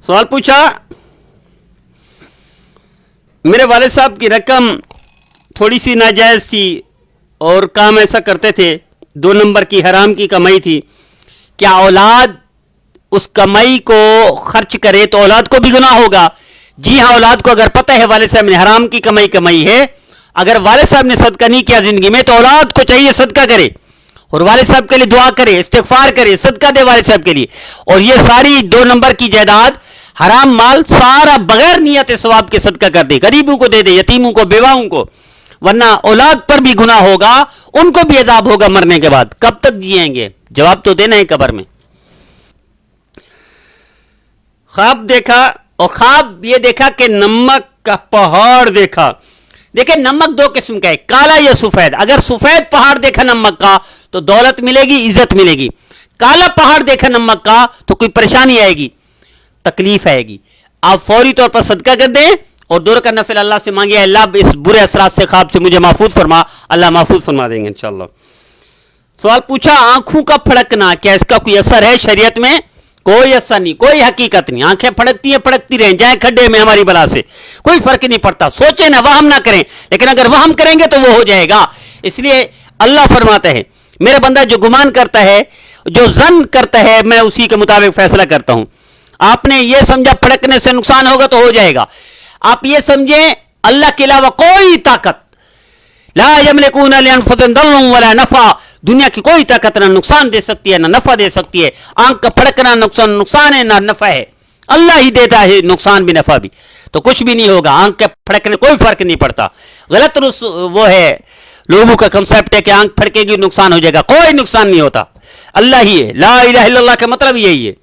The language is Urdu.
سوال پوچھا میرے والد صاحب کی رقم تھوڑی سی ناجائز تھی اور کام ایسا کرتے تھے، 2 نمبر کی حرام کی کمائی تھی، کیا اولاد اس کمائی کو خرچ کرے تو اولاد کو بھی گناہ ہوگا؟ جی ہاں، اولاد کو اگر پتہ ہے والد صاحب نے حرام کی کمائی ہے، اگر والد صاحب نے صدقہ نہیں کیا زندگی میں تو اولاد کو چاہیے صدقہ کرے اور والد صاحب کے لیے دعا کرے، استغفار کرے، صدقہ دے والد صاحب کے لیے. اور یہ ساری 2 نمبر کی جائیداد، حرام مال سارا بغیر نیت ثواب کے صدقہ کر دے، غریبوں کو دے دے، یتیموں کو، بیواؤں کو، ورنہ اولاد پر بھی گناہ ہوگا، ان کو بھی عذاب ہوگا مرنے کے بعد. کب تک جیئیں گے؟ جواب تو دینا ہے قبر میں. خواب دیکھا اور خواب یہ دیکھا کہ نمک کا پہاڑ دیکھا. دیکھیں نمک 2 قسم کا ہے، کالا یا سفید. اگر سفید پہاڑ دیکھا نمک کا تو دولت ملے گی، عزت ملے گی. کالا پہاڑ دیکھا نمک کا تو کوئی پریشانی آئے گی، تکلیف آئے گی. آپ فوری طور پر صدقہ کر دیں اور 2 رکعت نفل اللہ سے مانگے، اللہ اس برے اثرات سے خواب سے مجھے محفوظ فرما. اللہ محفوظ فرما دیں گے انشاءاللہ. سوال پوچھا آنکھوں کا پھڑکنا، کیا اس کا کوئی اثر ہے شریعت میں؟ کوئی اثر نہیں، کوئی حقیقت نہیں. آنکھیں پھڑکتی ہیں، پھڑکتی رہیں، جائیں کھڈے میں ہماری بلا سے، کوئی فرق نہیں پڑتا. سوچیں نہ، وہم نہ کریں، لیکن اگر وہم کریں گے تو وہ ہو جائے گا. اس لیے اللہ فرماتا ہے میرا بندہ جو گمان کرتا ہے، جو ظن کرتا ہے، میں اسی کے مطابق فیصلہ کرتا ہوں. آپ نے یہ سمجھا پھڑکنے سے نقصان ہوگا تو ہو جائے گا. آپ یہ سمجھیں اللہ کے علاوہ کوئی طاقت، لا یملکون لانفسہم ضرا ولا نفع، دنیا کی کوئی طاقت نہ نقصان دے سکتی ہے نہ نفع دے سکتی ہے. آنکھ کا پھڑکنا نقصان ہے نہ نفع ہے، اللہ ہی دیتا ہے نقصان بھی نفع بھی. تو کچھ بھی نہیں ہوگا، آنکھ کے پھڑکنے کوئی فرق نہیں پڑتا. غلط وہ ہے لوگوں کا کنسپٹ ہے کہ آنکھ پھڑکے گی نقصان ہو جائے گا، کوئی نقصان نہیں ہوتا. اللہ ہی ہے، لا الہ الا اللہ کا مطلب یہی ہے.